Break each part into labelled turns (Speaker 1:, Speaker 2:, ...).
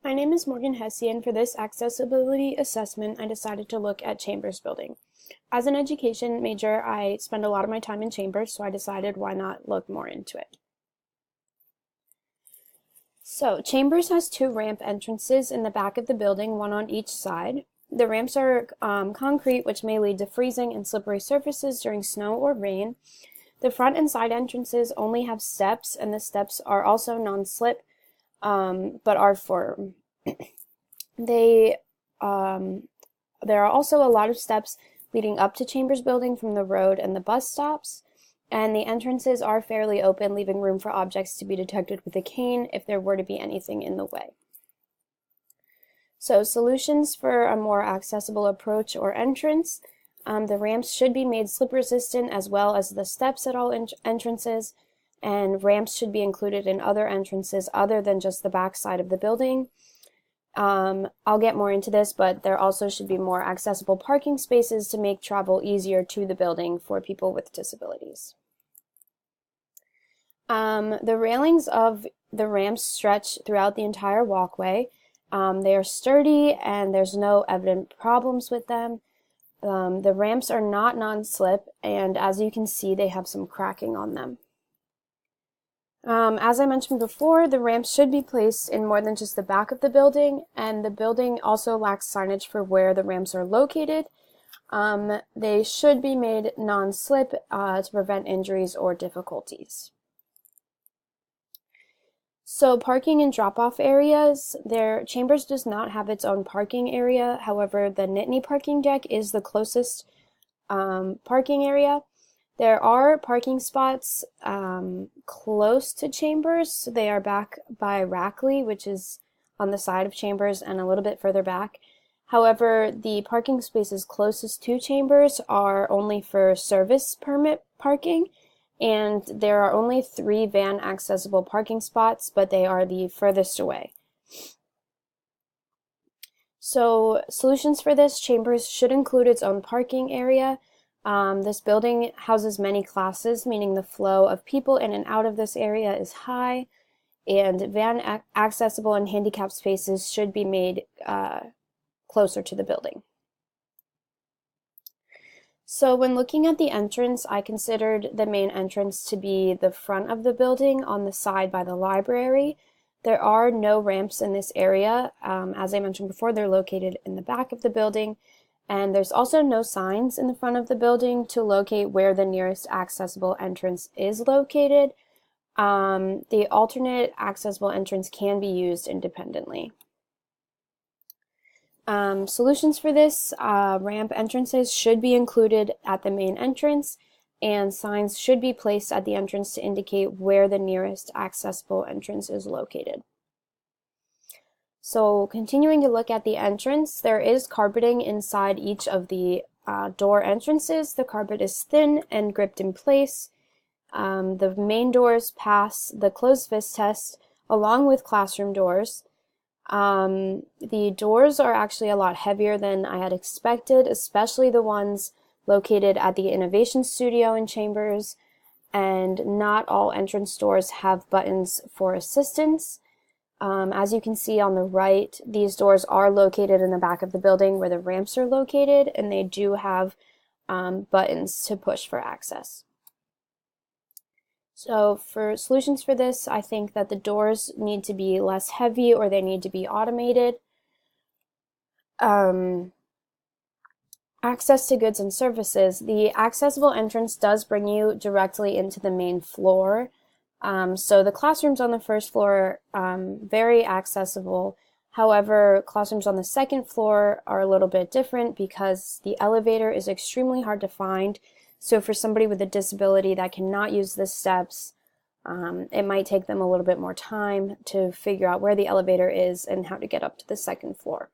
Speaker 1: My name is Morgan Hesse, and for this accessibility assessment, I decided to look at Chambers building. As an education major, I spend a lot of my time in Chambers, so I decided why not look more into it. So, Chambers has two ramp entrances in the back of the building, one on each side. The ramps are concrete, which may lead to freezing and slippery surfaces during snow or rain. The front and side entrances only have steps, and the steps are also non-slip, but are firm. There are also a lot of steps leading up to Chambers building from the road and the bus stops, and the entrances are fairly open, leaving room for objects to be detected with a cane if there were to be anything in the way. So, solutions for a more accessible approach or entrance. The ramps should be made slip resistant as well as the steps at all entrances, and ramps should be included in other entrances other than just the back side of the building. I'll get more into this, but there also should be more accessible parking spaces to make travel easier to the building for people with disabilities. The railings of the ramps stretch throughout the entire walkway. They are sturdy and there's no evident problems with them. The ramps are not non-slip, and as you can see, they have some cracking on them. As I mentioned before, the ramps should be placed in more than just the back of the building, and the building also lacks signage for where the ramps are located. They should be made non-slip to prevent injuries or difficulties. So parking and drop-off areas, Chambers does not have its own parking area. However, the Nittany parking deck is the closest parking area. There are parking spots close to Chambers. They are back by Rackley, which is on the side of Chambers and a little bit further back. However, the parking spaces closest to Chambers are only for service permit parking, and there are only 3 van accessible parking spots, but they are the furthest away. So, solutions for this: Chambers should include its own parking area. This building houses many classes, meaning the flow of people in and out of this area is high, and van accessible and handicapped spaces should be made closer to the building. So when looking at the entrance, I considered the main entrance to be the front of the building on the side by the library. There are no ramps in this area. As I mentioned before, they're located in the back of the building. And there's also no signs in the front of the building to locate where the nearest accessible entrance is located. The alternate accessible entrance can be used independently. Solutions for this: ramp entrances should be included at the main entrance, and signs should be placed at the entrance to indicate where the nearest accessible entrance is located. So continuing to look at the entrance, there is carpeting inside each of the door entrances. The carpet is thin and gripped in place. The main doors pass the closed fist test along with classroom doors. The doors are actually a lot heavier than I had expected, especially the ones located at the Innovation Studio in Chambers, and not all entrance doors have buttons for assistance. As you can see on the right, these doors are located in the back of the building where the ramps are located, and they do have buttons to push for access. So for solutions for this, I think that the doors need to be less heavy or they need to be automated. Access to goods and services. The accessible entrance does bring you directly into the main floor. So the classrooms on the first floor, very accessible. However, classrooms on the second floor are a little bit different because the elevator is extremely hard to find. So for somebody with a disability that cannot use the steps, it might take them a little bit more time to figure out where the elevator is and how to get up to the second floor.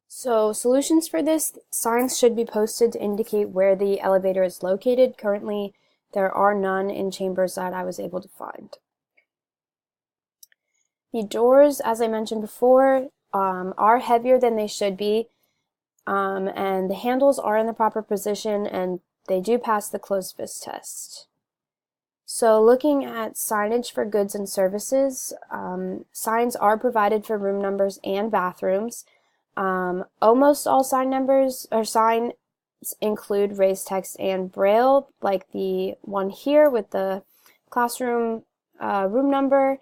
Speaker 1: So solutions for this: signs should be posted to indicate where the elevator is located. Currently, there are none in Chambers that I was able to find. The doors, as I mentioned before, are heavier than they should be, and the handles are in the proper position and they do pass the closed fist test. So looking at signage for goods and services, signs are provided for room numbers and bathrooms. Almost all sign numbers or signs include raised text and braille, like the one here with the classroom room number,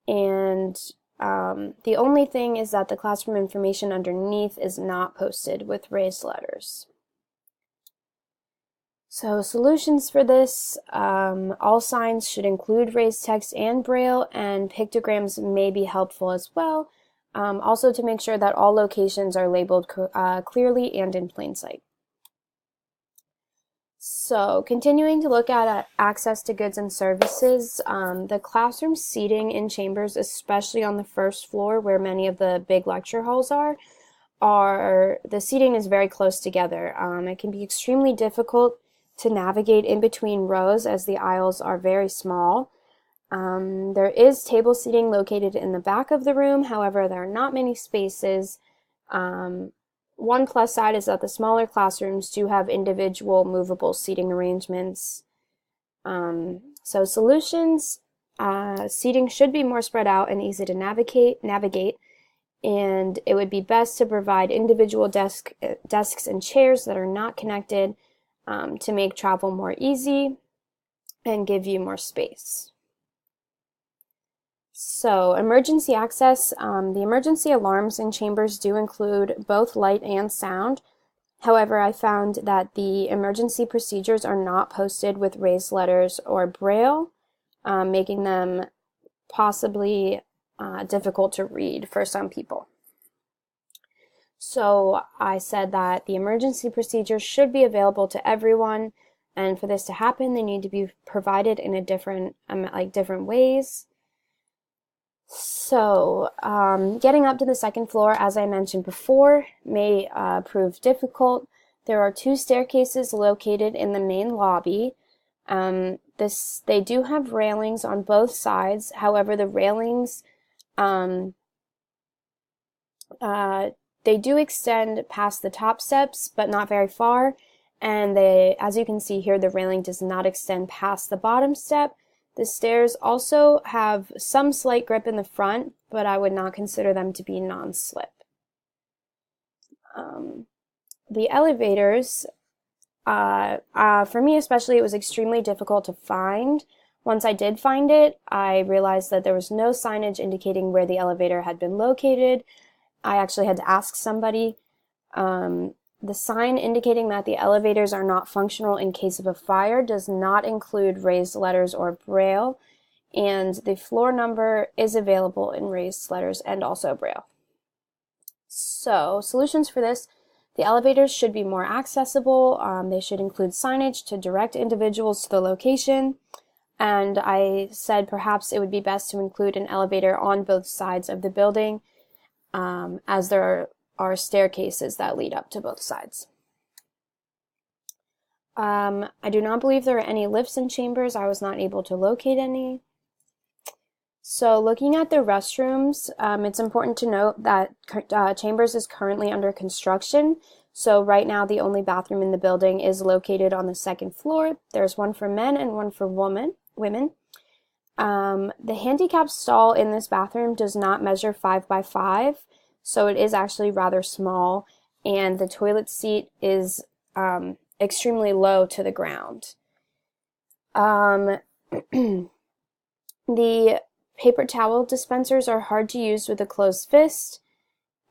Speaker 1: and the only thing is that the classroom information underneath is not posted with raised letters. So solutions for this, all signs should include raised text and braille, and pictograms may be helpful as well. Also to make sure that all locations are labeled clearly and in plain sight. So continuing to look at access to goods and services, the classroom seating in chambers, especially on the first floor where many of the big lecture halls are the seating is very close together. It can be extremely difficult to navigate in between rows as the aisles are very small. There is table seating located in the back of the room, however, there are not many spaces. One plus side is that the smaller classrooms do have individual movable seating arrangements. So solutions, seating should be more spread out and easy to navigate, and it would be best to provide individual desks and chairs that are not connected to make travel more easy and give you more space. So emergency access, the emergency alarms in chambers do include both light and sound. However, I found that the emergency procedures are not posted with raised letters or braille, making them possibly difficult to read for some people. So I said that the emergency procedures should be available to everyone, and for this to happen, they need to be provided in a different ways. So getting up to the second floor, as I mentioned before, may prove difficult. There are 2 staircases located in the main lobby. They do have railings on both sides. However, the railings they do extend past the top steps, but not very far. And as you can see here, the railing does not extend past the bottom step. The stairs also have some slight grip in the front, but I would not consider them to be non-slip. The elevators, for me especially, it was extremely difficult to find. Once I did find it, I realized that there was no signage indicating where the elevator had been located. I actually had to ask somebody. The sign indicating that the elevators are not functional in case of a fire does not include raised letters or braille, and the floor number is available in raised letters and also braille. So, solutions for this: the elevators should be more accessible. They should include signage to direct individuals to the location, and I said perhaps it would be best to include an elevator on both sides of the building, as there are staircases that lead up to both sides. I do not believe there are any lifts in chambers. I was not able to locate any. So looking at the restrooms, it's important to note that Chambers is currently under construction. So right now the only bathroom in the building is located on the second floor. There's one for men and one for women. The handicap stall in this bathroom does not measure 5 by 5, so it is actually rather small, and the toilet seat is extremely low to the ground. The paper towel dispensers are hard to use with a closed fist,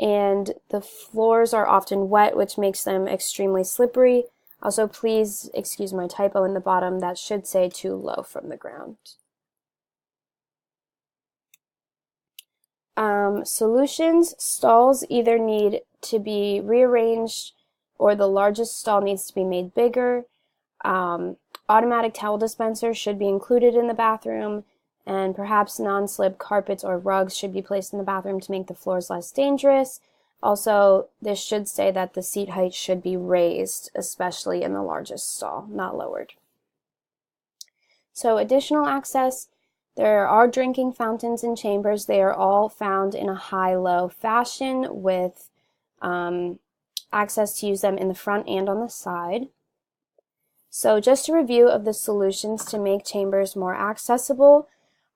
Speaker 1: and the floors are often wet, which makes them extremely slippery. Also, please excuse my typo in the bottom. That should say too low from the ground. Solutions: stalls either need to be rearranged or the largest stall needs to be made bigger. Automatic towel dispensers should be included in the bathroom, and perhaps non-slip carpets or rugs should be placed in the bathroom to make the floors less dangerous. Also, this should say that the seat height should be raised, especially in the largest stall, not lowered. So additional access: there are drinking fountains in Chambers. They are all found in a high-low fashion with access to use them in the front and on the side. So just a review of the solutions to make chambers more accessible.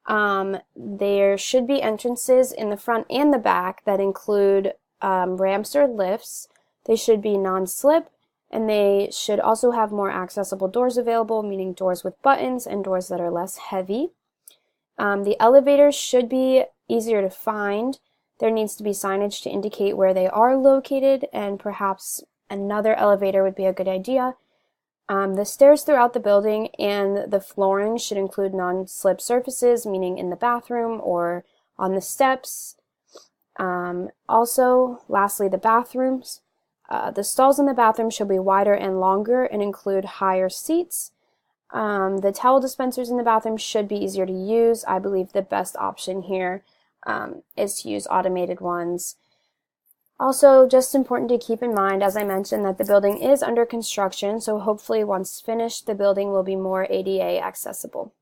Speaker 1: There should be entrances in the front and the back that include ramps or lifts. They should be non-slip, and they should also have more accessible doors available, meaning doors with buttons and doors that are less heavy. The elevators should be easier to find. There needs to be signage to indicate where they are located, and perhaps another elevator would be a good idea. The stairs throughout the building and the flooring should include non-slip surfaces, meaning in the bathroom or on the steps. Also, lastly, the bathrooms. The stalls in the bathroom should be wider and longer and include higher seats. The towel dispensers in the bathroom should be easier to use. I believe the best option here is to use automated ones. Also, just important to keep in mind, as I mentioned, that the building is under construction, so hopefully once finished, the building will be more ADA accessible.